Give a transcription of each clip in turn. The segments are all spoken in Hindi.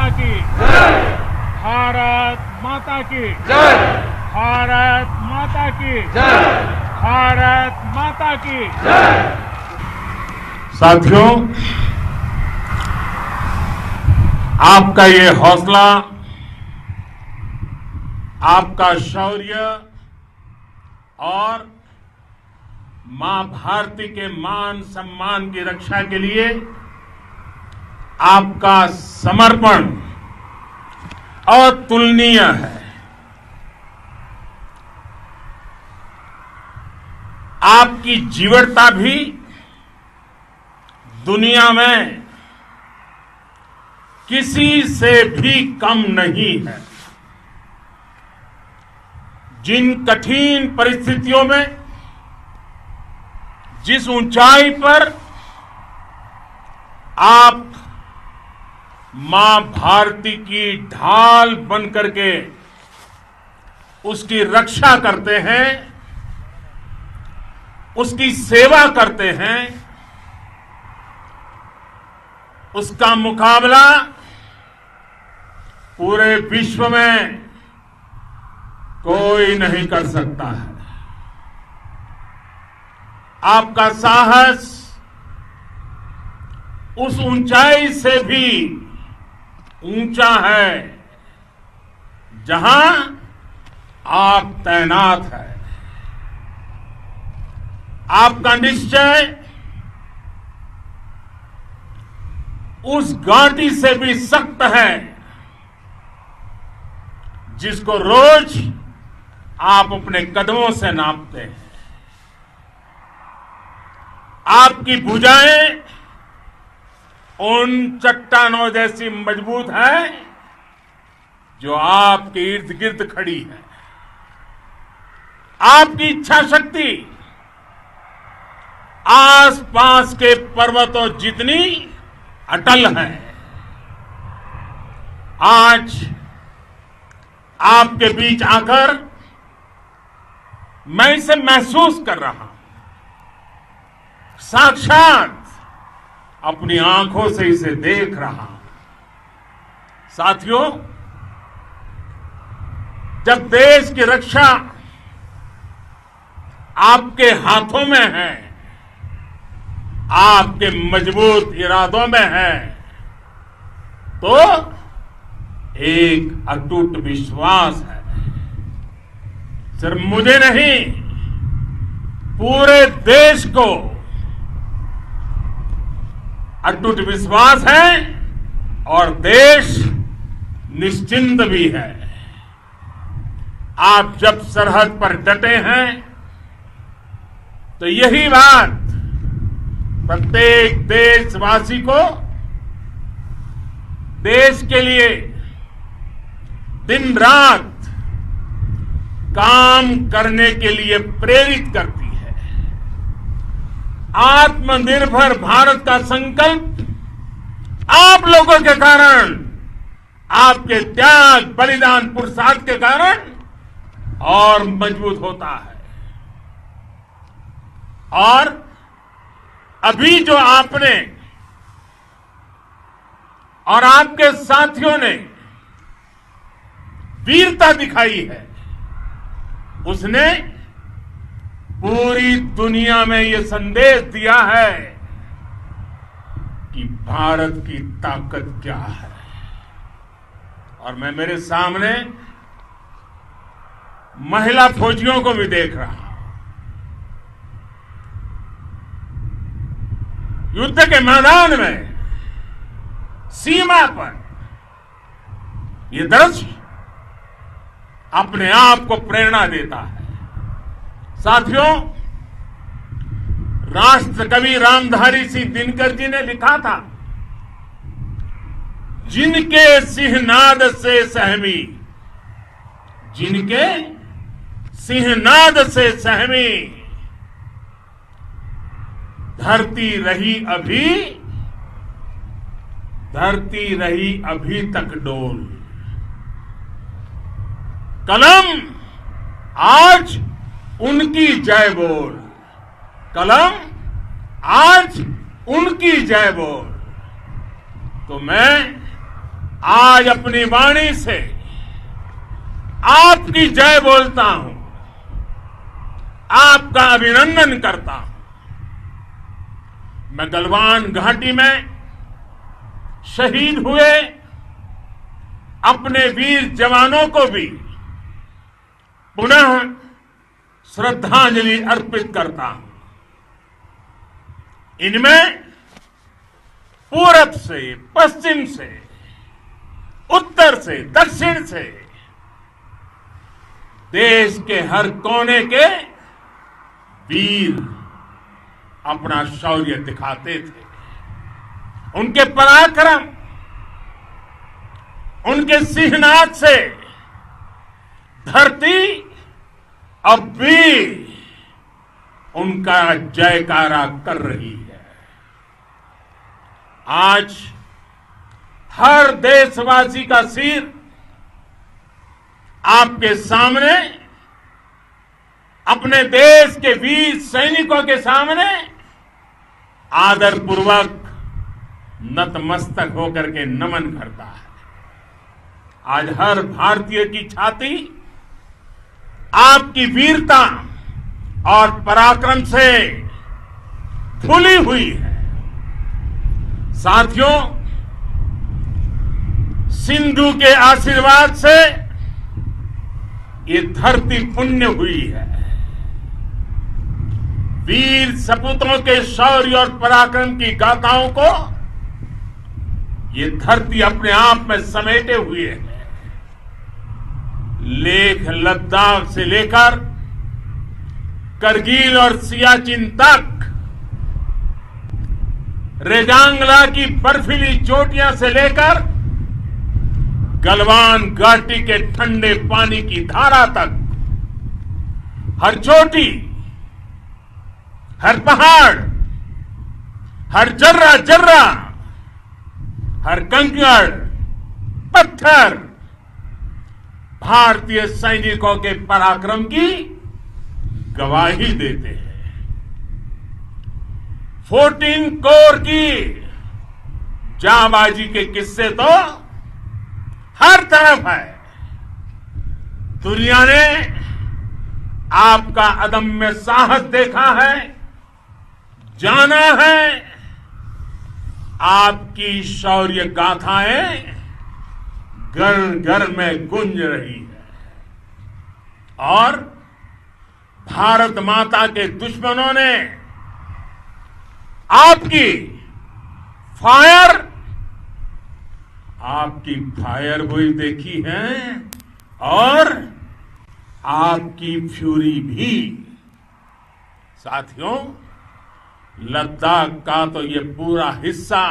माता की जय। भारत माता की जय। भारत माता की जय। भारत माता की जय। साथियों, आपका ये हौसला, आपका शौर्य और मां भारती के मान सम्मान की रक्षा के लिए आपका समर्पण अतुलनीय है। आपकी जीवटता भी दुनिया में किसी से भी कम नहीं है। जिन कठिन परिस्थितियों में, जिस ऊंचाई पर आप मां भारती की ढाल बनकर के उसकी रक्षा करते हैं, उसकी सेवा करते हैं, उसका मुकाबला पूरे विश्व में कोई नहीं कर सकता है। आपका साहस उस ऊंचाई से भी ऊंचा है जहां आप तैनात हैं। आपका निश्चय उस घाटी से भी सख्त है जिसको रोज आप अपने कदमों से नापते हैं। आपकी भुजाएं उन चट्टानों जैसी मजबूत है जो आपके इर्द गिर्द खड़ी है। आपकी इच्छा शक्ति आसपास के पर्वतों जितनी अटल है। आज आपके बीच आकर मैं इसे महसूस कर रहा हूं, साक्षात अपनी आंखों से इसे देख रहा हूं। साथियों, जब देश की रक्षा आपके हाथों में है, आपके मजबूत इरादों में है, तो एक अटूट विश्वास है। सिर्फ मुझे नहीं, पूरे देश को अटूट विश्वास है और देश निश्चिंत भी है। आप जब सरहद पर डटे हैं तो यही बात प्रत्येक देशवासी को देश के लिए दिन रात काम करने के लिए प्रेरित करती है। आत्मनिर्भर भारत का संकल्प आप लोगों के कारण, आपके त्याग बलिदान पुरुषार्थ के कारण और मजबूत होता है। और अभी जो आपने और आपके साथियों ने वीरता दिखाई है, उसने पूरी दुनिया में यह संदेश दिया है कि भारत की ताकत क्या है। और मैं मेरे सामने महिला फौजियों को भी देख रहा हूं। युद्ध के मैदान में, सीमा पर यह दृश्य अपने आप को प्रेरणा देता है। साथियों, राष्ट्र कवि रामधारी सिंह दिनकर जी ने लिखा था, जिनके सिंहनाद से सहमी, जिनके सिंहनाद से सहमी, धरती रही अभी तक डोल। कलम आज उनकी जय बोल, कलम आज उनकी जय बोल। तो मैं आज अपनी वाणी से आपकी जय बोलता हूं, आपका अभिनंदन करता हूं। मैं गलवान घाटी में शहीद हुए अपने वीर जवानों को भी पुनः श्रद्धांजलि अर्पित करता हूं। इनमें पूरब से, पश्चिम से, उत्तर से, दक्षिण से देश के हर कोने के वीर अपना शौर्य दिखाते थे। उनके पराक्रम, उनके सिंहनाद से धरती अब भी उनका जयकारा कर रही है। आज हर देशवासी का सिर आपके सामने, अपने देश के वीर सैनिकों के सामने आदरपूर्वक नतमस्तक होकर के नमन करता है। आज हर भारतीय की छाती आपकी वीरता और पराक्रम से फूली हुई है। साथियों, सिंधु के आशीर्वाद से ये धरती पुण्य हुई है। वीर सपूतों के शौर्य और पराक्रम की गाथाओं को ये धरती अपने आप में समेटे हुए है। लेह लद्दाख से लेकर करगिल और सियाचिन तक, रेजांगला की बर्फीली चोटियां से लेकर गलवान घाटी के ठंडे पानी की धारा तक, हर चोटी, हर पहाड़, हर जर्रा जर्रा, हर कंकड़, पत्थर भारतीय सैनिकों के पराक्रम की गवाही देते हैं। 14 कोर की जांबाजी के किस्से तो हर तरफ है। दुनिया ने आपका अदम्य साहस देखा है, जाना है। आपकी शौर्य गाथाएं घर घर में गूंज रही है और भारत माता के दुश्मनों ने आपकी फायर हुई देखी है और आपकी फ्यूरी भी। साथियों, लद्दाख का तो ये पूरा हिस्सा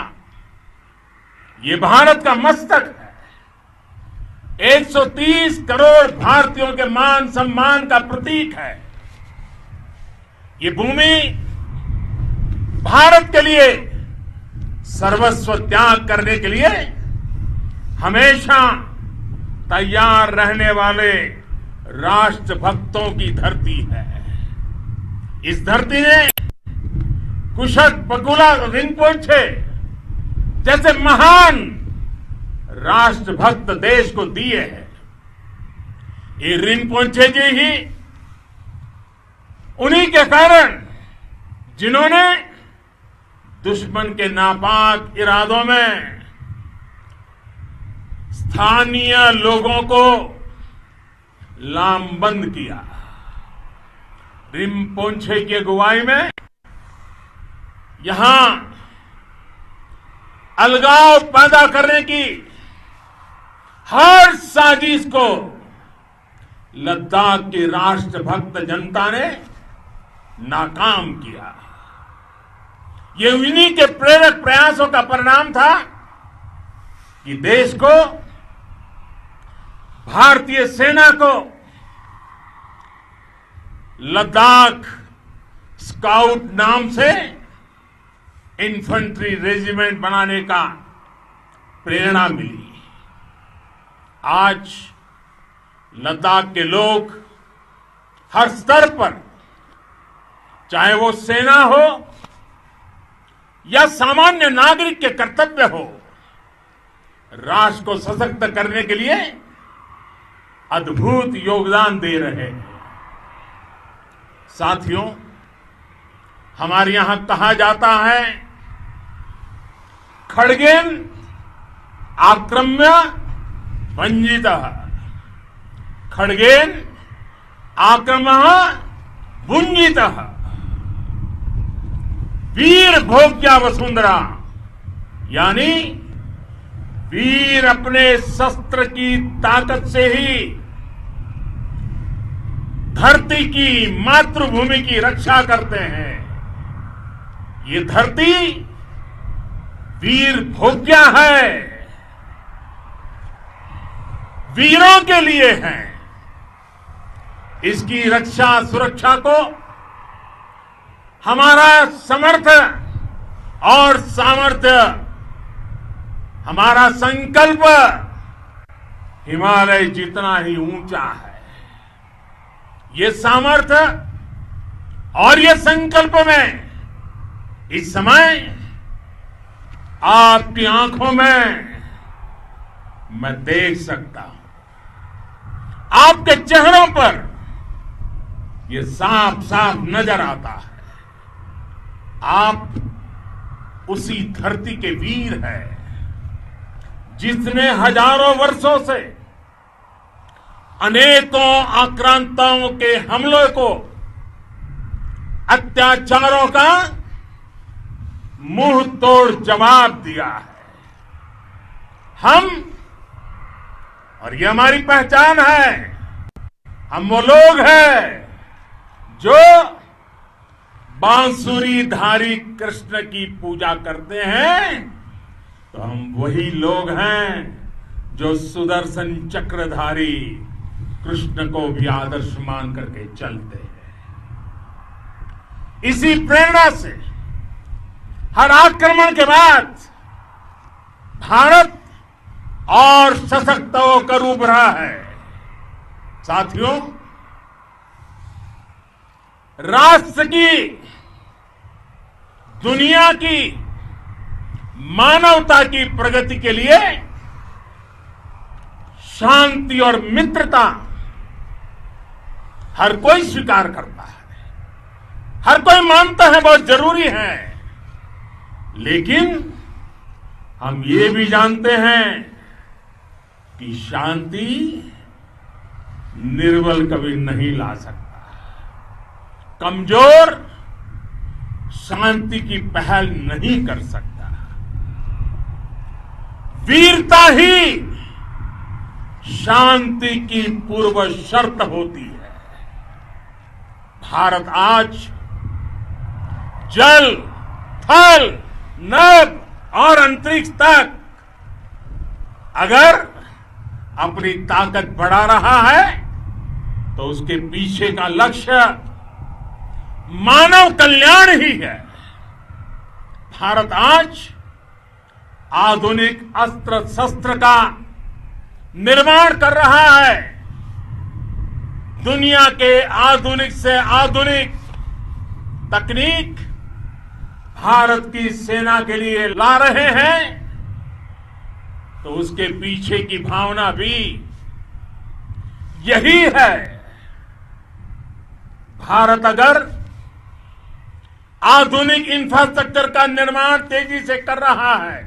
ये भारत का मस्तक है। 130 करोड़ भारतीयों के मान सम्मान का प्रतीक है। ये भूमि भारत के लिए सर्वस्व त्याग करने के लिए हमेशा तैयार रहने वाले राष्ट्रभक्तों की धरती है। इस धरती ने कुशक बकुला रिंपोचे जैसे महान राष्ट्रभक्त देश को दिए हैं। ये रिंपोचे जी ही उन्हीं के कारण जिन्होंने दुश्मन के नापाक इरादों में स्थानीय लोगों को लामबंद किया। रिंपोचे की अगुवाई में यहां अलगाव पैदा करने की हर साजिश को लद्दाख की राष्ट्रभक्त जनता ने नाकाम किया। ये उन्हीं के प्रेरक प्रयासों का परिणाम था कि देश को, भारतीय सेना को लद्दाख स्काउट नाम से इन्फेंट्री रेजिमेंट बनाने का प्रेरणा मिली। आज लद्दाख के लोग हर स्तर पर, चाहे वो सेना हो या सामान्य नागरिक के कर्तव्य हो, राष्ट्र को सशक्त करने के लिए अद्भुत योगदान दे रहे हैं। साथियों, हमारे यहां कहा जाता है, खड्गेन आक्रम्य भंजितः, खड्गेन आक्रम्य भुंजितः, वीर भोग्या वसुंधरा, यानी वीर अपने शस्त्र की ताकत से ही धरती की, मातृभूमि की रक्षा करते हैं। ये धरती वीर भोग्या है, वीरों के लिए है। इसकी रक्षा सुरक्षा को हमारा समर्थ और सामर्थ्य, हमारा संकल्प हिमालय जितना ही ऊंचा है। ये सामर्थ्य और ये संकल्प में इस समय आपकी आंखों में मैं देख सकता हूं, आपके चेहरों पर ये साफ साफ नजर आता है। आप उसी धरती के वीर हैं जिसने हजारों वर्षों से अनेकों आक्रांताओं के हमलों को, अत्याचारों का मुंह तोड़ जवाब दिया है। हम, और ये हमारी पहचान है, हम वो लोग हैं जो बांसुरीधारी कृष्ण की पूजा करते हैं, तो हम वही लोग हैं जो सुदर्शन चक्रधारी कृष्ण को भी आदर्श मान करके चलते हैं। इसी प्रेरणा से हर आक्रमण के बाद भारत और सशक्त होकर उभरा है। साथियों, राष्ट्र की, दुनिया की, मानवता की प्रगति के लिए शांति और मित्रता हर कोई स्वीकार करता है, हर कोई मानता है बहुत जरूरी है। लेकिन हम ये भी जानते हैं कि शांति निर्बल कभी नहीं ला सकता। कमजोर शांति की पहल नहीं कर सकता। वीरता ही शांति की पूर्व शर्त होती है। भारत आज जल, थल, नभ और अंतरिक्ष तक अगर अपनी ताकत बढ़ा रहा है तो उसके पीछे का लक्ष्य मानव कल्याण ही है। भारत आज आधुनिक अस्त्र शस्त्र का निर्माण कर रहा है। दुनिया के आधुनिक से आधुनिक तकनीक भारत की सेना के लिए ला रहे हैं, तो उसके पीछे की भावना भी यही है। भारत अगर आधुनिक इंफ्रास्ट्रक्चर का निर्माण तेजी से कर रहा है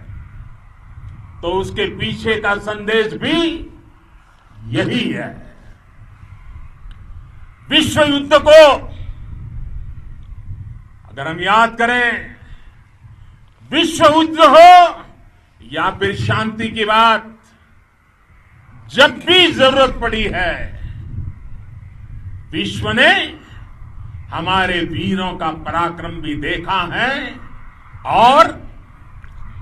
तो उसके पीछे का संदेश भी यही है। विश्व युद्ध को अगर हम याद करें, विश्व युद्ध हो या फिर शांति की बात, जब भी जरूरत पड़ी है, विश्व ने हमारे वीरों का पराक्रम भी देखा है और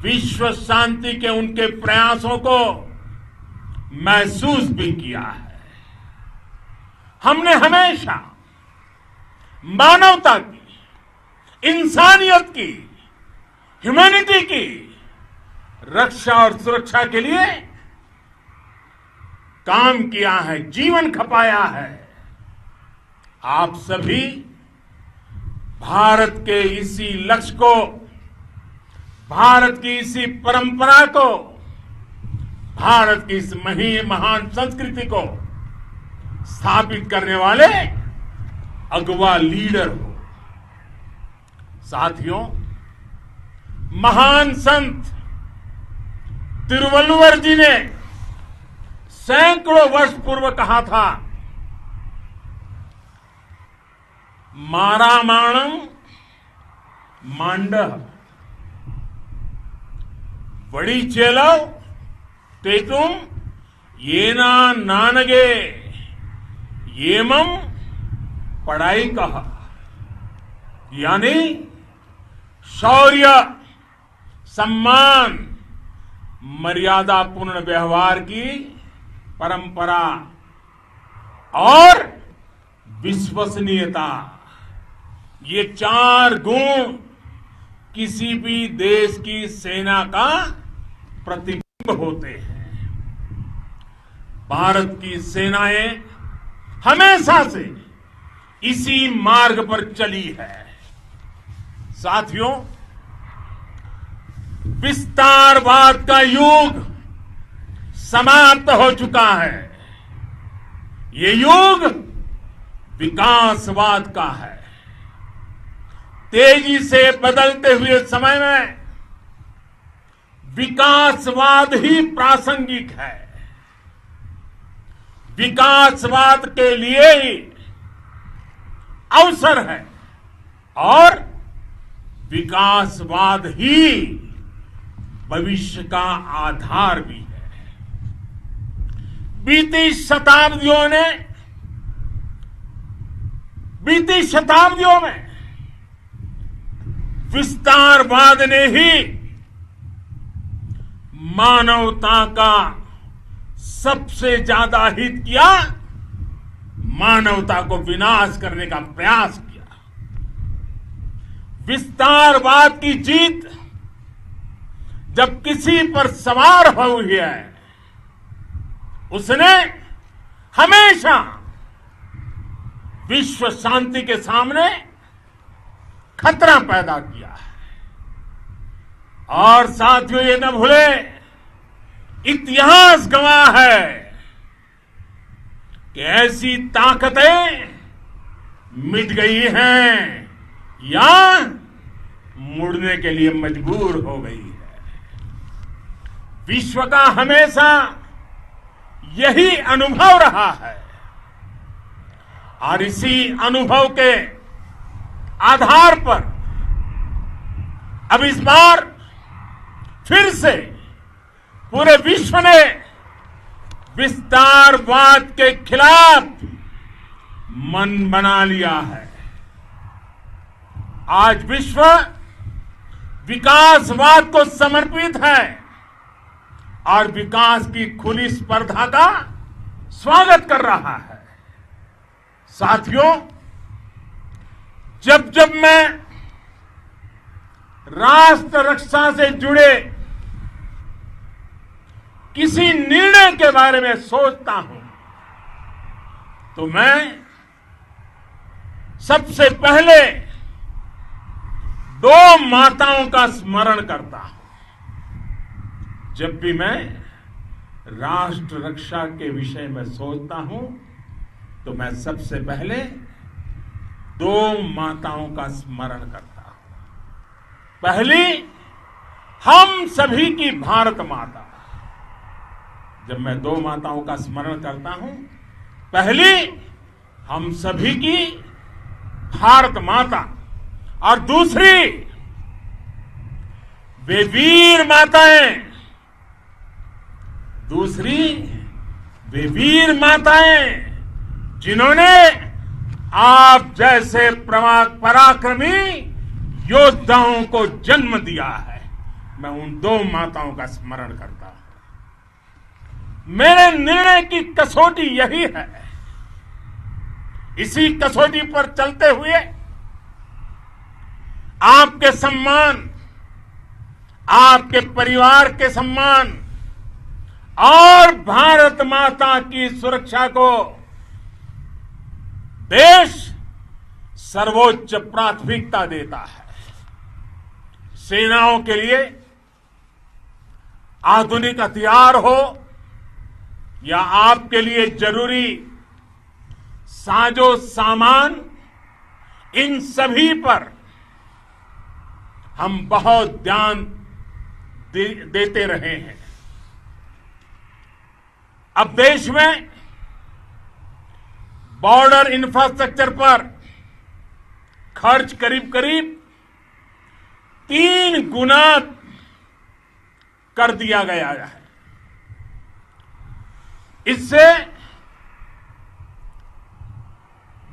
विश्व शांति के उनके प्रयासों को महसूस भी किया है। हमने हमेशा मानवता की, इंसानियत की, ह्यूमैनिटी की रक्षा और सुरक्षा के लिए काम किया है, जीवन खपाया है। आप सभी भारत के इसी लक्ष्य को, भारत की इसी परंपरा को भारत की इस महान संस्कृति को स्थापित करने वाले अगवा लीडर हो। साथियों, महान संत तिरुवल्लुवर जी ने सैकड़ों वर्ष पूर्व कहा था, मारामाणम मांडह वड़ी चेलव तेतुम येना नानगे येमम पढ़ाई कहा। यानी शौर्य, सम्मान, मर्यादा पूर्ण व्यवहार की परंपरा और विश्वसनीयता, ये 4 गुण किसी भी देश की सेना का प्रतिबिंब होते हैं। भारत की सेनाएं हमेशा से इसी मार्ग पर चली है। साथियों, विस्तारवाद का युग समाप्त हो चुका है। ये युग विकासवाद का है। तेजी से बदलते हुए समय में विकासवाद ही प्रासंगिक है। विकासवाद के लिए ही अवसर है और विकासवाद ही भविष्य का आधार भी है। बीती शताब्दियों में विस्तारवाद ने ही मानवता का सबसे ज्यादा हित किया, मानवता को विनाश करने का प्रयास किया। विस्तारवाद की जीत जब किसी पर सवार हुई है, उसने हमेशा विश्व शांति के सामने खतरा पैदा किया है। और साथियों, ये न भूले, इतिहास गवाह है कि ऐसी ताकतें मिट गई हैं या मुड़ने के लिए मजबूर हो गई है। विश्व का हमेशा यही अनुभव रहा है और इसी अनुभव के आधार पर अब इस बार फिर से पूरे विश्व ने विस्तारवाद के खिलाफ मन बना लिया है। आज विश्व विकासवाद को समर्पित है और विकास की खुली स्पर्धा का स्वागत कर रहा है। साथियों, जब जब मैं राष्ट्र रक्षा से जुड़े किसी निर्णय के बारे में सोचता हूं तो मैं सबसे पहले 2 माताओं का स्मरण करता हूं। जब भी मैं राष्ट्र रक्षा के विषय में सोचता हूं तो मैं सबसे पहले 2 माताओं का स्मरण करता हूं। पहली, हम सभी की भारत माता। जब मैं 2 माताओं का स्मरण करता हूं, पहली हम सभी की भारत माता और दूसरी वे वीर माताएं, जिन्होंने आप जैसे पराक्रमी योद्धाओं को जन्म दिया है। मैं उन 2 माताओं का स्मरण करता हूं। मेरे निर्णय की कसौटी यही है। इसी कसौटी पर चलते हुए आपके सम्मान, आपके परिवार के सम्मान और भारत माता की सुरक्षा को देश सर्वोच्च प्राथमिकता देता है। सेनाओं के लिए आधुनिक हथियार हो या आपके लिए जरूरी साजो सामान, इन सभी पर हम बहुत ध्यान देते रहे हैं। अब देश में बॉर्डर इंफ्रास्ट्रक्चर पर खर्च करीब करीब 3 गुना कर दिया गया है। इससे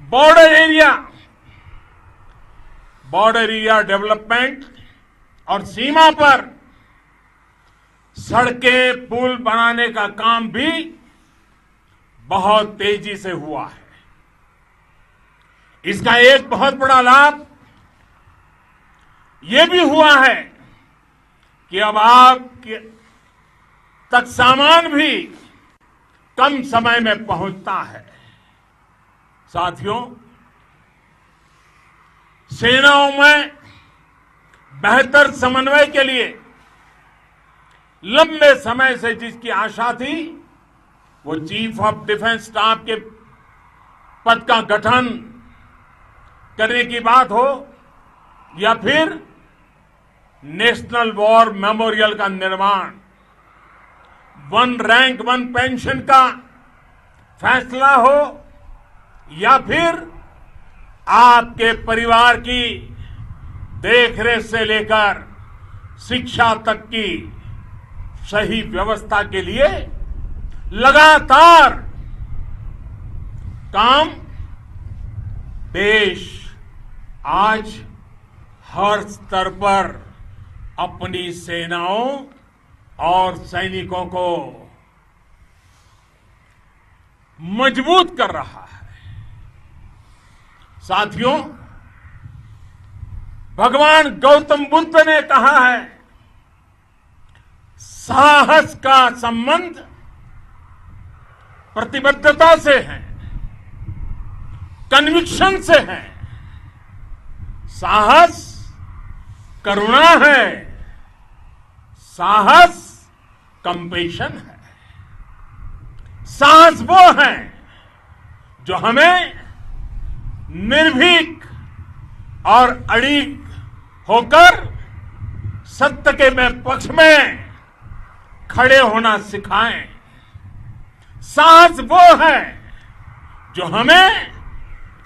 बॉर्डर एरिया डेवलपमेंट और सीमा पर सड़कें, पुल बनाने का काम भी बहुत तेजी से हुआ है। इसका एक बहुत बड़ा लाभ यह भी हुआ है कि अब आप तक सामान भी कम समय में पहुंचता है। साथियों, सेनाओं में बेहतर समन्वय के लिए लंबे समय से जिसकी आशा थी, वो चीफ ऑफ डिफेंस स्टाफ के पद का गठन करने की बात हो या फिर नेशनल वॉर मेमोरियल का निर्माण, 1 रैंक 1 पेंशन का फैसला हो या फिर आपके परिवार की देखरेख से लेकर शिक्षा तक की सही व्यवस्था के लिए लगातार काम, देश आज हर स्तर पर अपनी सेनाओं और सैनिकों को मजबूत कर रहा है। साथियों, भगवान गौतम बुद्ध ने कहा है, साहस का संबंध प्रतिबद्धता से है, कन्विक्शन से है। साहस करुणा है, साहस कंपेशन है। साहस वो है जो हमें निर्भीक और अड़िग होकर सत्य के पक्ष में खड़े होना सिखाएं। साहस वो है जो हमें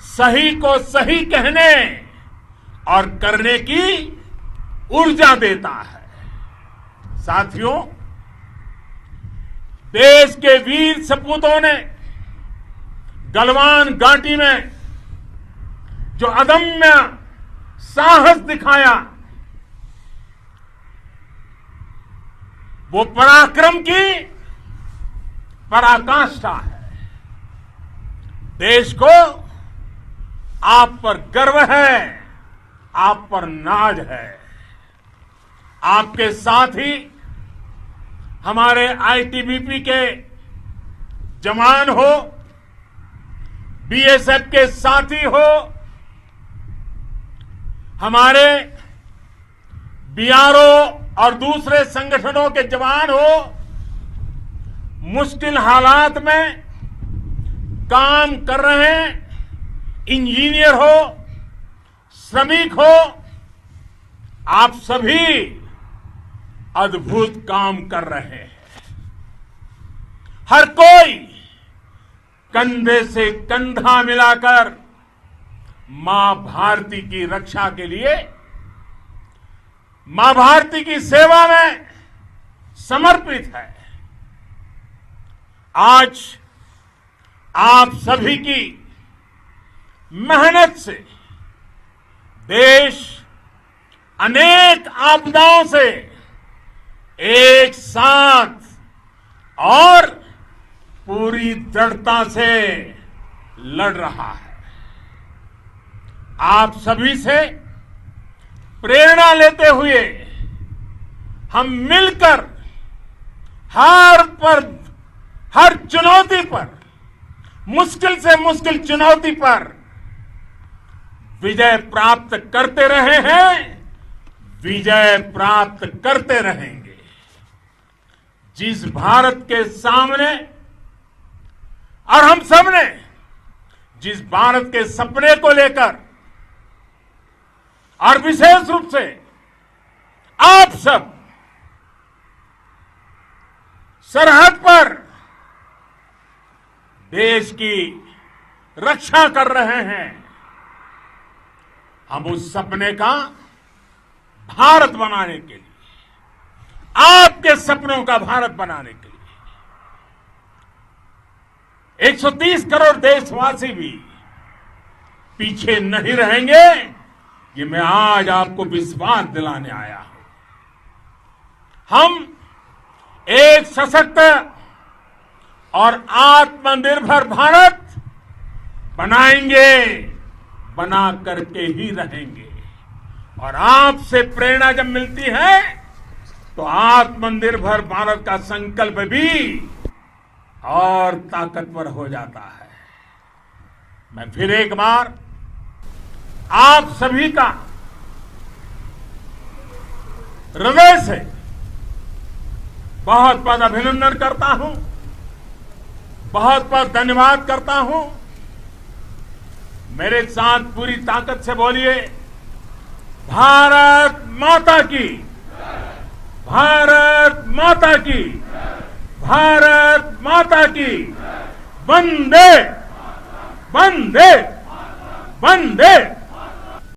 सही को सही कहने और करने की ऊर्जा देता है। साथियों, देश के वीर सपूतों ने गलवान घाटी में जो अदम्य साहस दिखाया, वो पराक्रम की पराकाष्ठा है। देश को आप पर गर्व है, आप पर नाज है। आपके साथ ही हमारे आईटीबीपी के जवान हो, बीएसएफ के साथी हो, हमारे बीआरओ और दूसरे संगठनों के जवान हो, मुश्किल हालात में काम कर रहे इंजीनियर हो, श्रमिक हो, आप सभी अद्भुत काम कर रहे हैं। हर कोई कंधे से कंधा मिलाकर मां भारती की रक्षा के लिए, मां भारती की सेवा में समर्पित है। आज आप सभी की मेहनत से देश अनेक आपदाओं से एक साथ और पूरी दृढ़ता से लड़ रहा है। आप सभी से प्रेरणा लेते हुए हम मिलकर हर चुनौती पर, मुश्किल से मुश्किल चुनौती पर विजय प्राप्त करते रहे हैं, विजय प्राप्त करते रहेंगे। जिस भारत के सामने और हम सब ने जिस भारत के सपने को लेकर और विशेष रूप से आप सब सरहद पर देश की रक्षा कर रहे हैं, हम उस सपने का भारत बनाने के लिए, आपके सपनों का भारत बनाने के लिए 130 करोड़ देशवासी भी पीछे नहीं रहेंगे, ये मैं आज आपको विश्वास दिलाने आया हूं। हम एक सशक्त और आत्मनिर्भर भारत बनाएंगे, बना करके ही रहेंगे। और आपसे प्रेरणा जब मिलती है तो आत्मनिर्भर भारत का संकल्प भी और ताकतवर हो जाता है। मैं फिर एक बार आप सभी का हृदय से बहुत बहुत अभिनंदन करता हूं, बहुत बहुत धन्यवाद करता हूं। मेरे साथ पूरी ताकत से बोलिए, भारत माता की, भारत माता की, भारत माता की, वंदे वंदे वंदे।